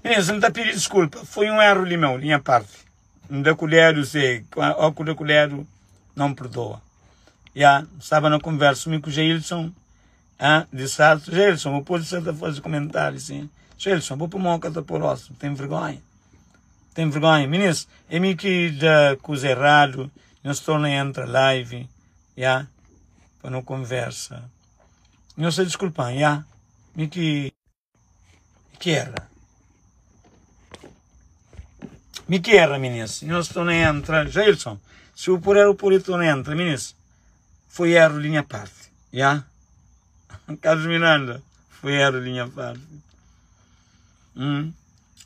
Menino, não está pedindo desculpa. Foi um erro de meu, minha parte. Da colher, eu sei. O da colher não perdoa. Já, estava na conversa comigo com o Jailson. Disse, Jailson, vou pôr certa fazer comentário assim. Jailson, vou para uma cata por osso. Tem vergonha. Tem vergonha. Menino, é mim que da coisa errado. Não estou nem entre live. Já, para não conversa. Não sei desculpar, já. Me que era. Me que era, meninas. Não estou nem entra. Jailson, se eu puder, eu por estou nem entra, meninas. Foi erro de minha parte, já? Carlos Miranda, foi erro de minha parte.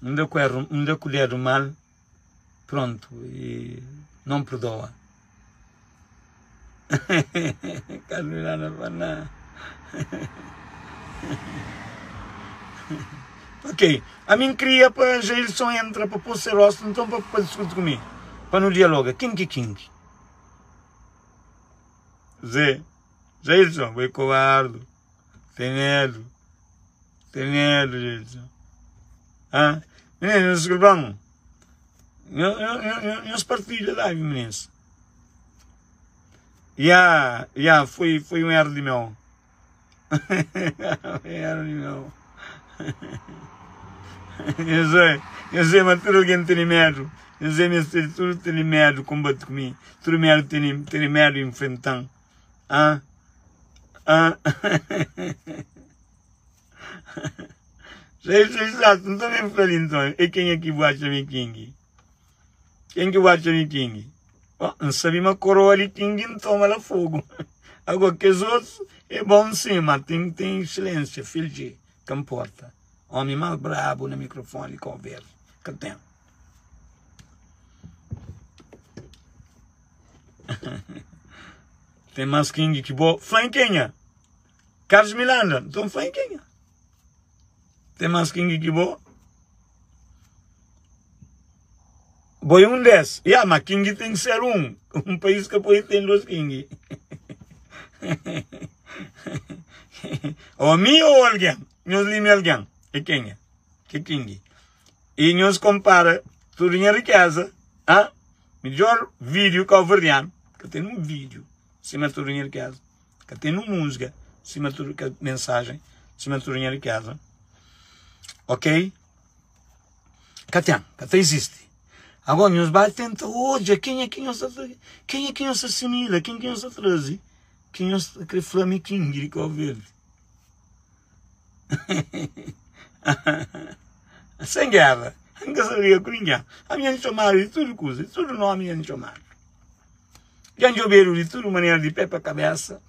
Ainda colher o mal, pronto, e não perdoa. Carlos Miranda, para nada. Ok, a mim queria para Jailson entra para pôr ser rosto, então para discutir comigo, para não dialogar. King. Zé, Jailson, foi covarde, tem medo, Jailson. Meninos, desculpam, eu partilho da live, meninos. Foi um erro de meu. Foi um erro de meu. Eu sei, mas tudo alguém tem medo. Eu sei, mas tudo tem medo, combate comigo. Tudo medo tem medo enfrentar. Exato, não também falei então. E quem é que bate a King? Quem que bate a King? Não sabia uma coroa de King, não toma lá fogo. Agora que os outros é bom sim, mas tem excelência, filho de comporta. Homem mal brabo no microfone, conversa. Que tem? Tem mais King que boa. Franquinha. Carlos Miranda. Então Franquinha. Tem mais King que boa. Boi um desses. Mas King tem que ser um. Um país que pode ter dois King. Ou mim ou alguém. Nós lime alguém. E quem é? Que King. E nós compara tudo em riqueza. Melhor vídeo que o Verdiano. Que tem um vídeo. Cima de tudo em riqueza. Que tem uma música. Cima de tudo que mensagem. Cima de tudo em riqueza. Ok? Que existe. Agora nós vai tentar hoje. Quem é que nos assimila? Quem é que nos traz? Quem nos quer flame King que o verde? Sem guerra. Nunca sabia com ninguém. A minha chamada de tudo coisa. Tudo nome a minha chamada. Já joguei de tudo maneira de pé para a cabeça.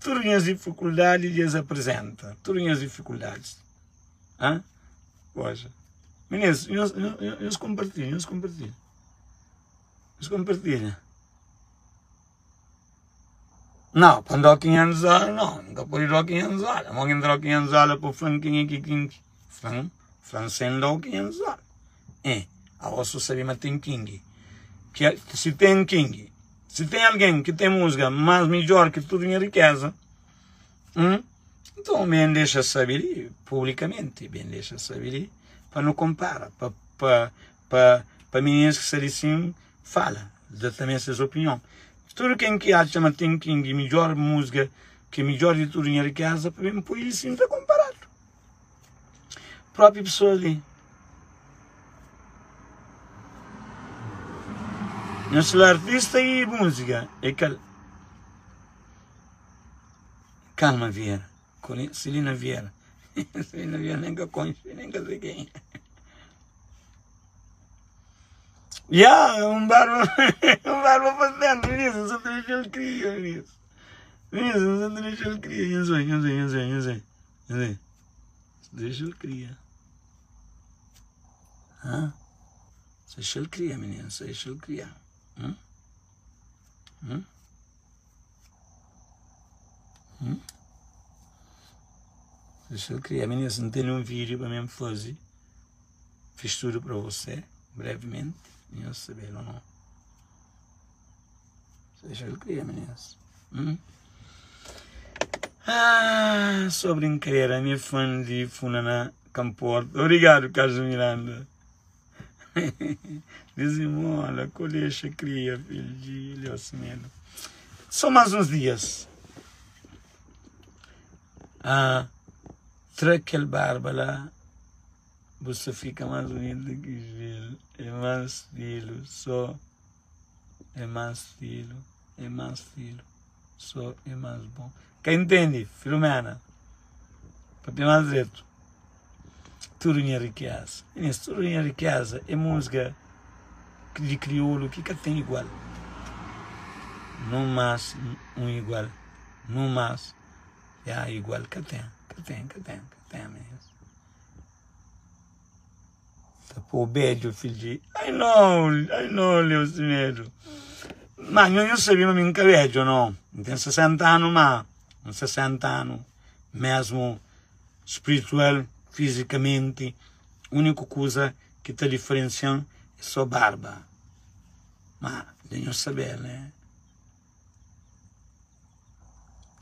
Tudo minhas dificuldades eles apresentam. Tudo minhas dificuldades. Poxa. Meninos, eu compartilho. Não, quando há 500 anos, não. Nunca pode ir há 500 anos. Vamos entrar 500 anos para o Franquinho aqui. Sendo há 500 anos. Agora só sabemos que tem King. Que se tem King, se tem alguém que tem música mais melhor que tudo em riqueza, então bem deixa saber publicamente, para não comparar, para meninas que se assim, fala, dá também essas opiniões. Tudo quem que acha que tem King melhor música, que melhor de tudo em riqueza, para mim, pode sim estar comparado. Própria pessoa ali. Não sou artista e música. Calma, Vieira. Celina Vieira. Celina Vieira nem que conhece, nem que sei quem. Um barba fazendo isso. Só deixa ele criar isso. Só deixa ele criar. Eu sei. Deixa ele criar. Deixa ele criar, menino. Deixa ele criar. Deixa eu criar, menina, se não tem um vídeo para mim fazer, fiz tudo para você, brevemente, não saber ou não. Deixa eu criar, meninas. Ah, só brincadeira, a minha fã de Funana Camporto. Obrigado, Carlos Miranda. Desenmola, colhecha, cria, filho de Eliosmelo. Só mais uns dias. Traquel barba lá. Você fica mais bonito que ele. É mais estilo, só. É mais estilo, é mais estilo. Só é mais bom. Quem entende? Filomena. Papel mais direito. Turinha riqueza. Turinha riqueza é música de crioulo que tem igual. Não mais um igual. Não mais. É igual que tem mesmo. Pô, beijo, filho de... I know, Leocinero. Mas eu sabia, mas nunca vejo, não. Tem 60 anos, mas... 60 anos. Mesmo espiritual, fisicamente. A única coisa que está diferenciando é só barba. Mas, tenho saber, né?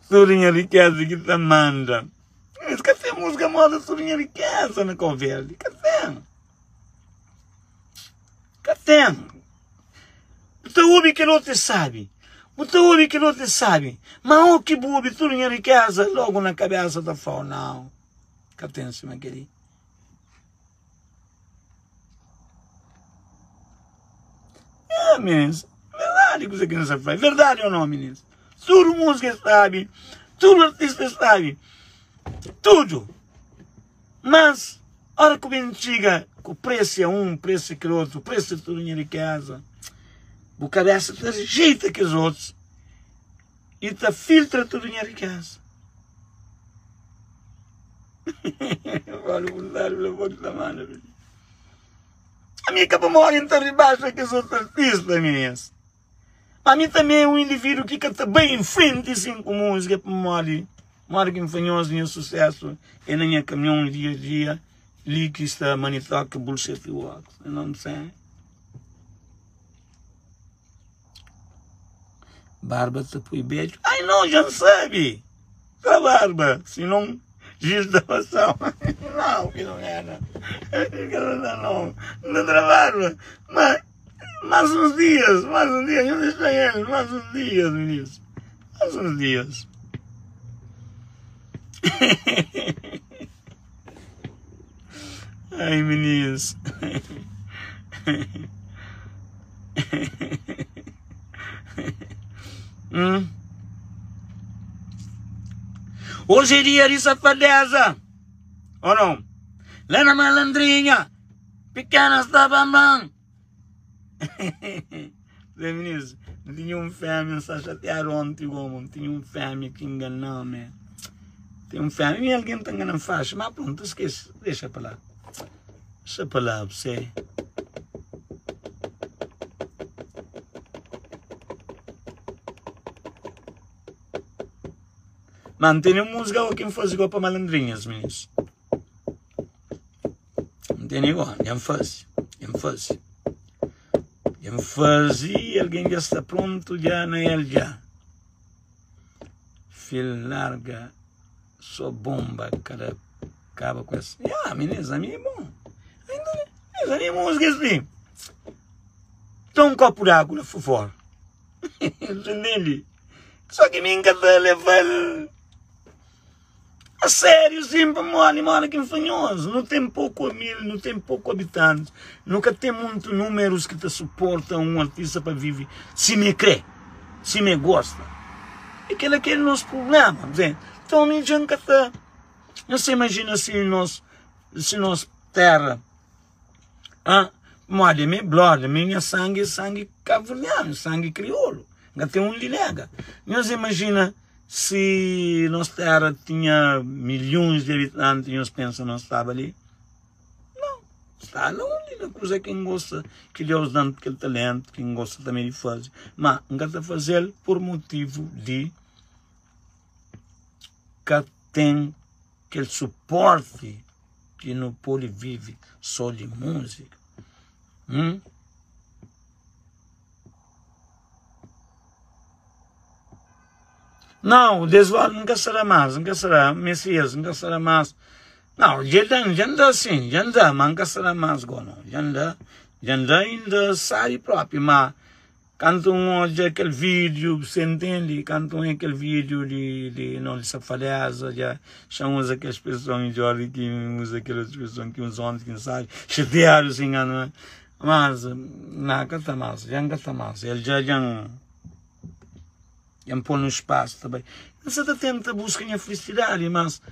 Turinha riqueza que te manda. Cadê a música moda Turinha riqueza na conversa? Cadê? Você ouve que não te sabe. Mas o que bobe, tudo em riqueza, logo na cabeça da fala, não. Cadê em cima aquele? Meninos. Verdade que você quer saber. Verdade ou não, meninos? Tudo música sabe. Tudo artista sabe. Tudo. Mas, a hora que o menino chega, o preço é um, o preço é aquele outro, o preço é tudo em riqueza. O cabeça te rejeita que os outros e te filtra tudo em riqueza. Vale mudar pela boca da mano. A minha capa mora então debaixo que os outros artistas, meninas. A mim também é um indivíduo que está bem em frente, assim, com música, para mora que me fanhoso em sucesso, e na minha caminhão dia a dia, li que está manitoca bullshit work. Eu não sei. Barba te põe beijo. Ai não, já não sabe. A barba, se não giz da maçã. Não, que não era. Não era barba. Mas mais uns dias, eu deixei ele, mais uns dias, meninos. Mais uns dias. Ai, meninos. Hoje é dia de safadeza, ou não? Lá na malandrinha, pequena estava bem. Meninos, tinha um fêmea, se chatearam ontem, tinha um fêmea que enganou-me. Tem um fêmea, e alguém está enganando faixa, mas pronto, esquece, deixa para lá. Deixa para lá, você. Mano, tem música ou quem faz igual para malandrinhas, meninos. Não tem igual, nem faz. E alguém já está pronto, já na ele já. Fio larga, só bomba, cara, acaba com essa. Meninos, a minha é bom. Ainda, a minha música assim. Dá um copo de água, por favor. Entende? Só que me encanta levar a sério, sempre mora aqui em Fanhoso. Não tem pouco mil, não tem pouco habitantes. Nunca tem muitos números que te suportam um artista para viver. Se me crê, se me gosta. Aquele é o nosso problema. Então, a minha gente está... Não se imagina se nós terra... Minha blood, minha sangue cavaliano, sangue crioulo. Ainda tem um lilega. Não se imagina... Se nossa terra tinha milhões de habitantes e nós pensamos que não estava ali. Não. Está ali na coisa quem gosta, que Deus dá aquele talento, quem gosta também de fazer. Mas não está a fazer por motivo de que tem aquele suporte que não pode viver só de música. Não, desvalo nunca será mais, nunca será, Messias, nunca será mais. Não, já anda assim, já anda, mas nunca será mais, não. Já anda ainda sai próprio, mas quando hoje aquele vídeo, você entende? Quando aquele vídeo de não se faleza, já chamamos aquelas pessoas de olho que usa aquelas pessoas que usam que não sabe, chatearam assim, não. Mas não canta mais, já não canta mais, ele já põe no espaço também. Você está tentando buscar a felicidade, mas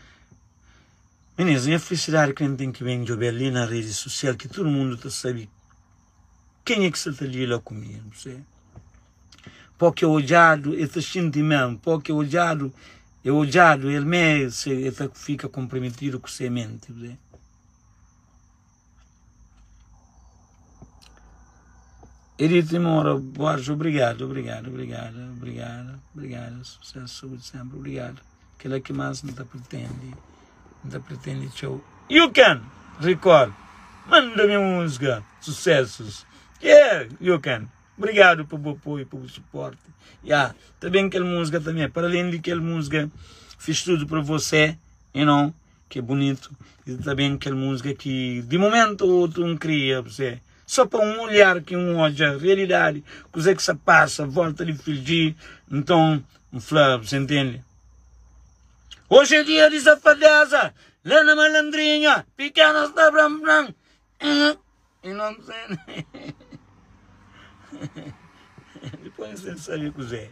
meninas, a felicidade que a gente tem que ver de ali na rede social, que todo mundo está sabe quem é que você está ali lá comigo, você? Porque o odiado, ele está sentindo mesmo, porque o odiado, ele mesmo fica comprometido com sua mente, você? Edith Moura Borges, obrigado, sucesso, saúde sempre, obrigado. Aquilo é que mais não pretende, show. You can, record, manda-me música, sucessos, yeah, you can. Obrigado pelo apoio, pelo suporte. Também aquela música também, para além de aquela música, fiz tudo para você, que é bonito, e também aquela música que de momento ou outro não cria, você. Só para um olhar que olha a realidade, coisa que se passa, volta de fingir, então, um flap, você entende? Hoje é dia de safadeza, lá na malandrinha, pequenas da Bram, e não sei. Depois você sabe o que é.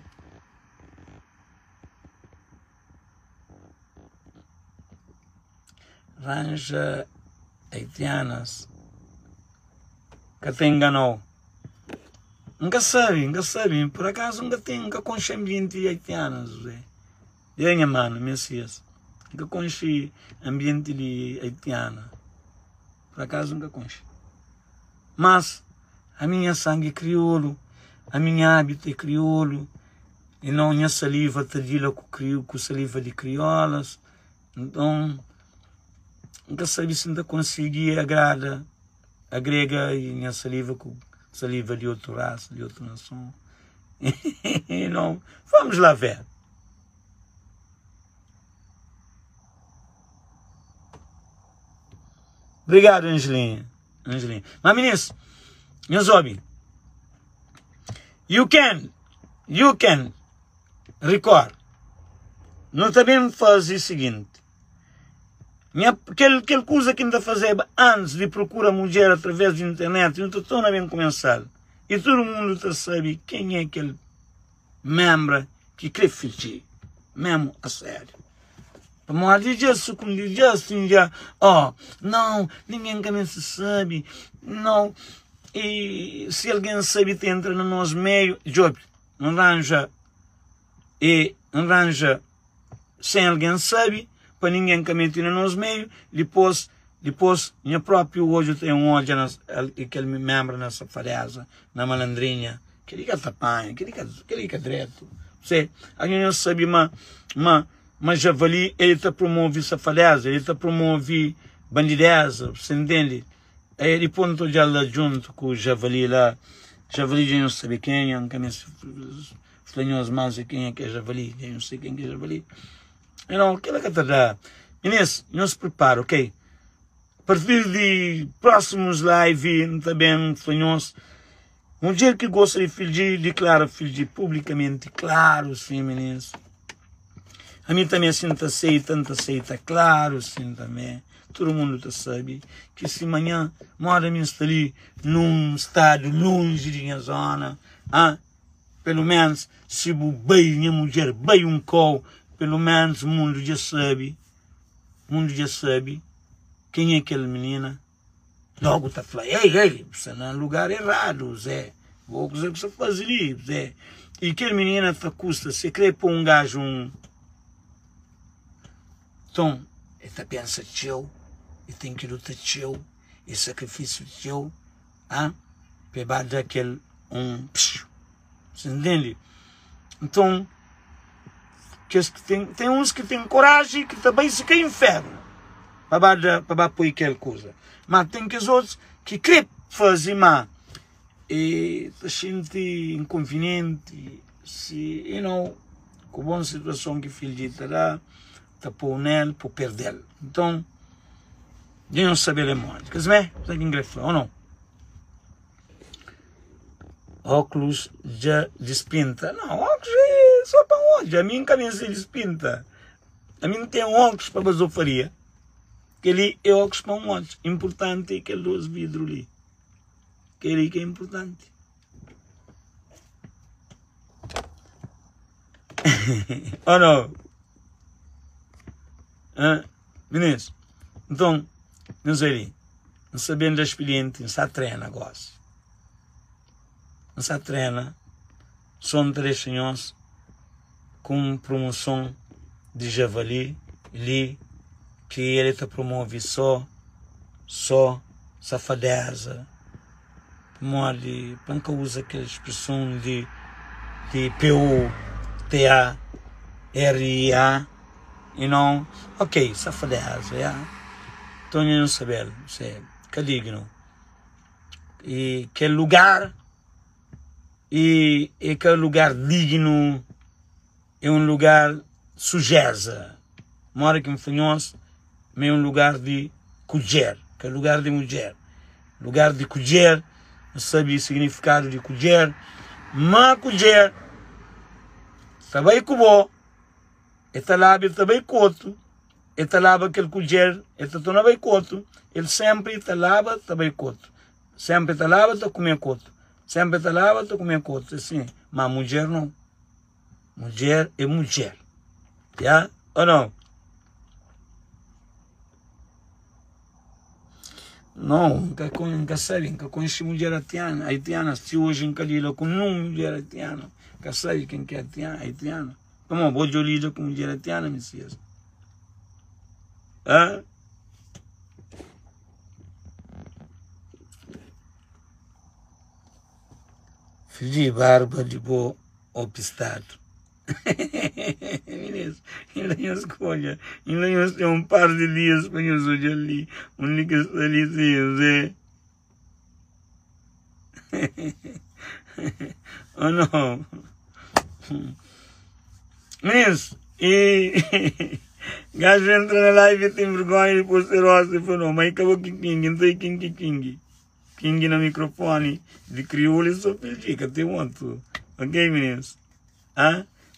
Ranja haitianas. Que te enganou. Nunca sabe, por acaso nunca conheci ambiente haitiano, Zé. E aí, mano, Messias, nunca conheci ambiente de haitiano. Por acaso nunca conheci. Mas a minha sangue é crioulo, a minha hábito é crioulo, e não a minha saliva está com saliva de criolas. Então, nunca sabe se ainda consegui agradar. Agrega e minha saliva com saliva de outra raça, de outra nação. E não, vamos lá ver. Obrigado, Angelinha. Mas, meninos, meus homens, you can record. Não também fazer o seguinte. Aquela coisa que ainda fazer antes de procurar mulher através da internet, eu estou na bem começar. E todo mundo está sabe quem é aquele membro que quer fingir, mesmo a sério. Mas não, ninguém também se sabe, não. E se alguém sabe, te entra no nosso meio, job, arranja sem alguém sabe, para ninguém que mete no nosso meio, depois, minha próprio hoje tem ódio, aquele membro nessa fareza, na malandrinha, que liga tapanha, que liga direto. Você, a gente não sabe, mas javali, ele está promovendo essa fareza, ele está promovendo bandideza, você entende? Aí ele ponto já lá junto com o javali lá, javali já não sabe quem é, nunca me flanhou mais quem é que é javali, já não sei quem é javali. Então, aquilo que está Inês, não se prepara, ok? A partir de próximos live, também fanhoso. Um dia que gosta de fingir, declara fingir publicamente, claro, sim, meninas. A mim também assim tanto aceita, claro, sim, também. Todo mundo sabe que se amanhã mora me está ali num estado longe de minha zona, pelo menos se bem minha mulher, bem um cão, pelo menos o mundo já sabe quem é aquela menina. Logo está falando, ei, você está no lugar errado, Zé. Vou dizer o que você faz ali, Zé. E aquela menina está custa, você crê para um gajo Então, ele pensa teu, e tem que lutar teu, e sacrifício teu, para dar aquele você entende? Então, tem uns que têm coragem que também se quer inferno para apoiar aquela coisa. Mas tem que os outros que querem fazer mal e se sente inconveniente, se, com boa situação que o filho de terá, está por nele, por perder. Então, eu não sabia de morte. Quer dizer, sabe que inglês ou não? Óculos já despinta. Não, óculos é só para hoje. A mim nunca se despinta. A mim não tem óculos para basofaria. Aquele é óculos para um olho. Importante é aquele 12 vidros ali. Aquele que é importante. Ou não? Meninos, então, não sei, não sabendo da experiência, não se treina agora. Não se treina, são 3 senhores com promoção de javali, ali, que ele te promove só safadeza, promove, panca usa aquela expressão de P-O-T-A-R-I-A, e não, ok, safadeza, então eu não saber, que digno, e que lugar, e que lugar digno, é um lugar sujeza, mora que me fanhoso, mas é um lugar de colher, que é lugar de mulher, lugar de colher, não sabe o significado de colher, mas colher, também cubo, esta lábia também coto, esta lava aquele colher, esta tona bem coto, ele sempre está lava também coto, sempre está lava está comer coto, sempre está lava está comer coto, assim, mas mulher não, mulher é mulher, já ou não? Não, nunca sei, nunca conheci mulher haitiana, se hoje nunca lido com nenhuma mulher haitiana, nunca sei quem que é haitiana. Como vou eu lido com mulher haitiana, Messias? Filho de barba de boa opistado. Meninas, ainda não escolha, ainda não tem um par de dias para eu hoje ali, que está ali, oh não, meninas, e gajo entra na live e tem vergonha e depois ser rosa e falou, não, mas acabou que não tem King no microfone, de crioulo e sou filho de tem muito, ok meninas?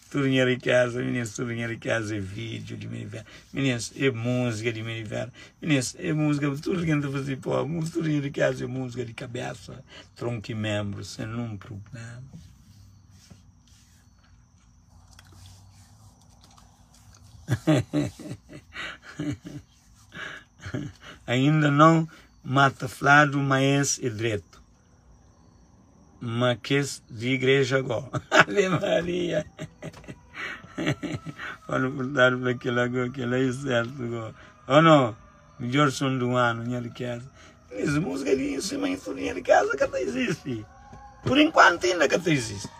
Tudo dinheiro em casa, meninas, tudo dinheiro em casa, é vídeo de Meniver, meninas, é música de Meniver, meninas, é música, tudo que anda a fazer, pô, tudo dinheiro em casa, é música de cabeça, tronco e membro, sem nenhum problema. Ainda não mata flado, mas é direto. Mas que de igreja agora. Ave Maria. Olha por dar para aquele agora, que ela é certo agora. Ou não? Melhor som do ano, minha de casa. Essa música de em cima em minha de casa que até existe. Por enquanto ainda que até existe.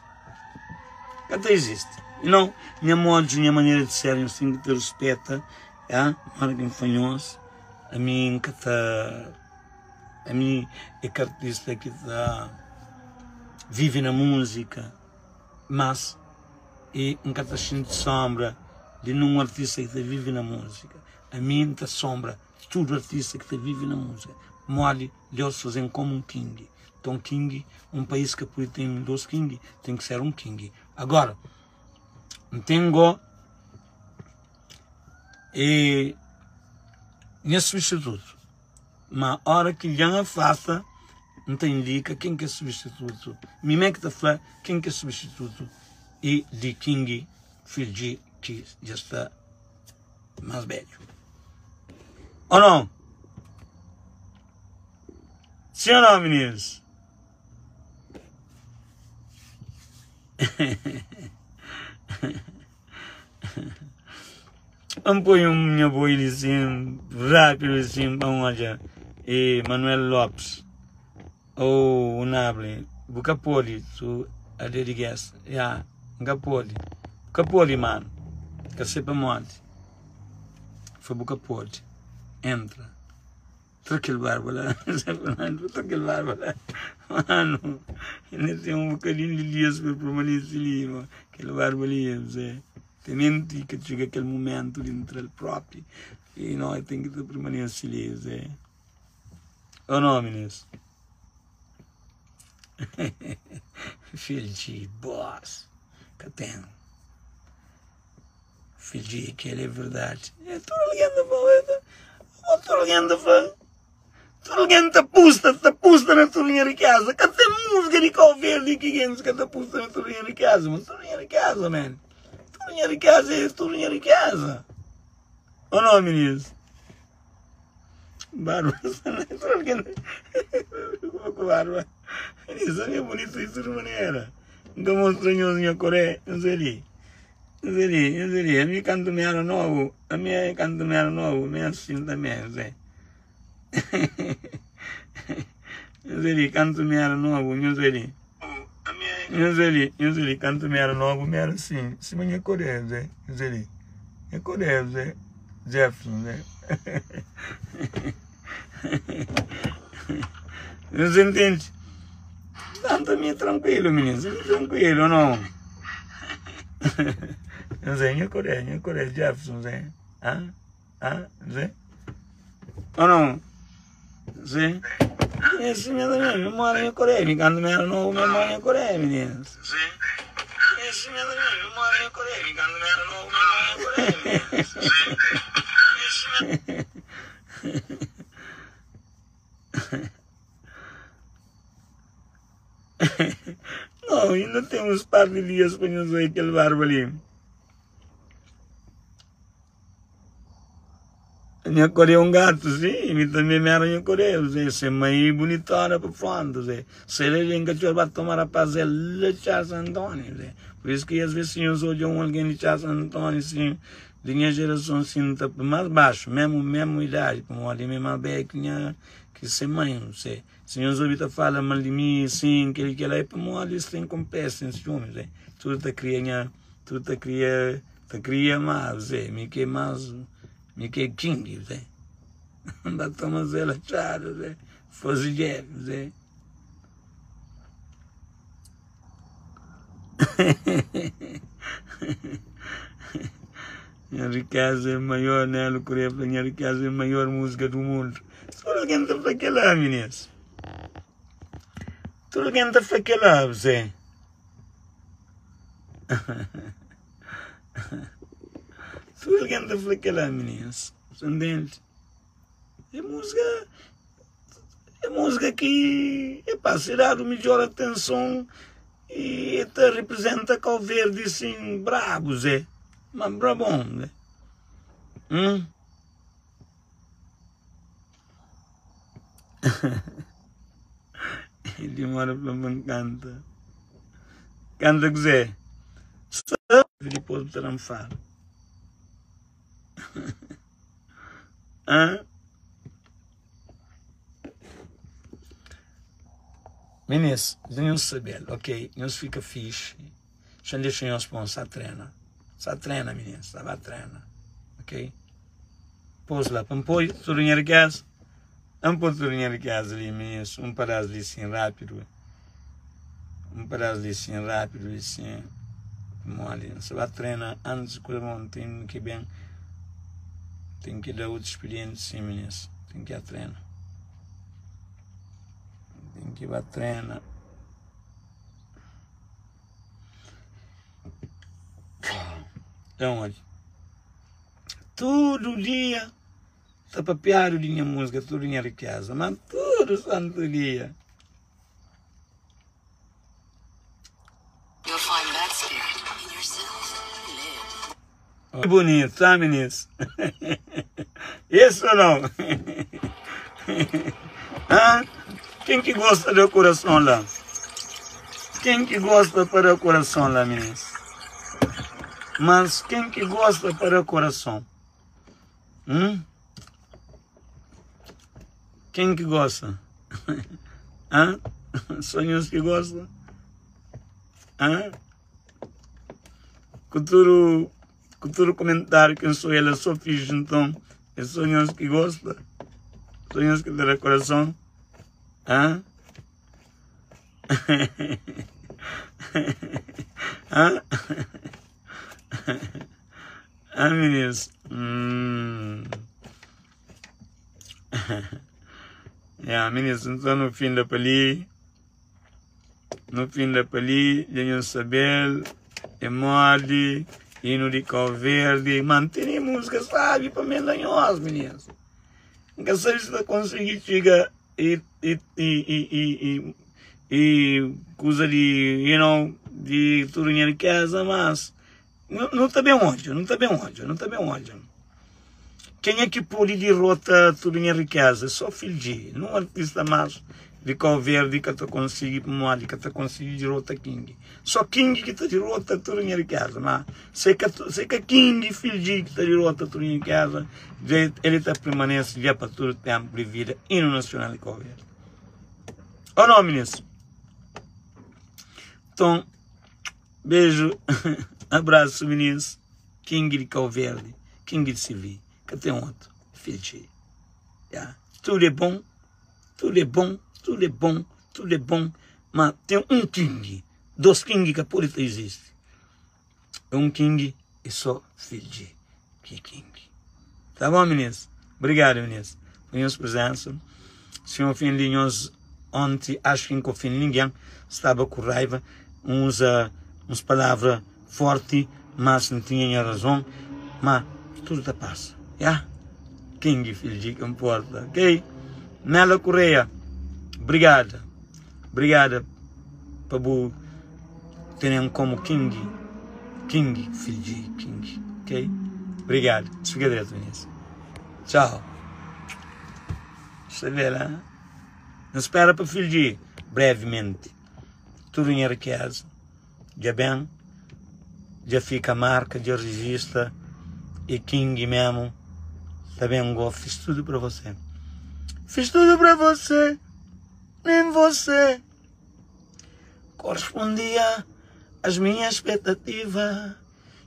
Que até existe. E não, minha modo, minha maneira de ser, eu tenho que ter respeito. Mora que me fanhoso. A mim que está... A mim é que artista que está... Vive na música, mas é um catachinho de sombra de um artista que vive na música. A mim está sombra de todo artista que vive na música. Mole, Deus fazem como um king. Então, king, um país que tem 2 king, tem que ser um king. Agora, tenho nesse substituto, mas a hora que já faça, não tem indica quem que é substituto. Me é que está falando quem que é substituto e de King, filho de que já está mais velho. Ou não? Sim ou não, meninos? Vamos pôr minha boa assim, rápido assim, vamos olhar. E Manuel Lopes. Oh, unable, buka poli, so I did guess, buka poli, mano, que sepa monte, foi buka poli, entra, troca o barba lá, troca o barba lá, mano, ainda tem bocadinho de dias para permanecer ali, aquele barba ali, Zé, Temente que chega aquele momento dentro dele próprio e nós temos que permanecer ali, ou não, meninos? Filho de boss, que tem. Filho de que ele é verdade. Estou ligando, Estou ligando, tá pusta na tua linha de casa. Que tem música de cor verde que tá pusta na tua linha de casa, mano. Tua linha de casa, man. Tua linha de casa é tua linha de casa. Ou não, meninos? Barba, estou ligando. Barba. Isso é bonito isso de maneira. Nunca mostrou em Coreia, não sei ali. A minha canto me era novo, me assim também, não sei. Não sei, canto me era novo, não sei. Não sei, canto me era novo, me era assim. Se me é Coreia, não sei. É Coreia, Jefferson, não se entende? Tanto me tranquilo, menino, tranquilo, não? Não sei, é Coreia, Jefferson, Zé. Zé? Ou não? Zé? Esse mesmo, moro em Coreia, me canto me era novo, me moro em Coreia, meninos. Esse mesmo, moro em Coreia, me canto me era novo, me moro em Coreia, meninos. Não, ainda temos par de dias para nos ver aquele barba ali. A minha Coreia é um gato, sim, e também me era minha Coreia, é meio bonitona para fundo, se ele encaixou para tomar a paz, é de Charles Antônio, por isso que às vezes eu sou de alguém de Charles Antônio, assim, de minha geração, assim, tá mais baixo, mesmo idade, como ali mesmo bem que se mãe, se eu sou fala mal de mim, assim, que ele é para mim, eles têm competência, ciúmes, tudo tá cria mais, me que mais me que king, anda tomando ela chara, fosse Jeff, minha riqueza é maior, né, Coreia, minha riqueza é a maior música do mundo. Só alguém tá para aquela, meninas. Tudo alguém tá para aquela, você. Tudo alguém tá para aquela, meninas. Entende? É música que é para ser dado melhor atenção e até representa Cabo Verde assim, brabo, mas brabão, Ele mora para me canta. Canta com Zé. Depois de tranfar. Meninas, não saber, ok? Não fica fixe. Já deixam os pão, só treina. Só treina, meninas, só vai treinar. Ok? Pôs lá, põe tudo em casa. Não pôr tudo em casa ali, meninas. Parar ali assim rápido. Parar ali assim rápido, assim. Mole. Você vai treinar antes de comer, tem que bem. Tem que dar outra experiência, sim, meninas. Tem que ir a treinar. Tem que ir a treinar. Então, olha. Todo dia está papeado de minha música, tudo em casa, mas todo santo dia. Que bonito, tá, meninas? Isso ou não? Quem que gosta do coração lá? Quem que gosta para o coração lá, meninas? Mas quem que gosta para o coração? Quem que gosta? Sonhos que gostam? Cultura comentário que eu sou ela, só fiz então. É sonhos que gosta? Sonhos que dá coração? meninos. Meninos, então no fim da pali, Janho Sabel, Emode, Hino de Cabo Verde, mantém música, sabe, para mendanhos, meninos. Nunca sei se vai conseguir chegar e coisa de, de tudo em casa, mas não está bem onde. Quem é que pode derrotar tudo em riqueza? Só Filgi, não artista mais de Cabo Verde que está conseguindo moar, que está conseguindo derrotar King. Só King que está derrotando tudo em riqueza, mas se que King Filgi que está derrotando tudo em riqueza, ele está permanece já para todo o tempo de vida e no nacional de Cabo Verde. Ou não, meninos? Então, beijo, abraço, meninos. King de Cabo Verde, King de Civi. Que tem outro, Filgi. Tudo é bom, mas tem um King, 2 King que por isso existe. É um King e só Filgi, que é King. Tá bom, meninos? Obrigado, meninos. Foi uma presença. Se eu fim de ontem, acho que em fim ninguém estava com raiva, usa umas palavras fortes, mas não tinha razão, mas tudo está passa. King Filgi que importa, ok? Nela Correia, obrigada por terem como King Filgi, ok? Obrigado, desfigadete, meninas. Tchau. Você vê lá? Não espera para Filgi, brevemente. Tudo em riqueza, já bem, já fica a marca, já registra, e King mesmo. Também fiz tudo para você. Fiz tudo para você, nem você correspondia às minhas expectativas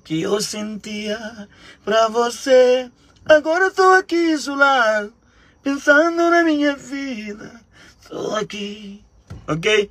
que eu sentia para você. Agora estou aqui isolado, pensando na minha vida. Estou aqui, ok?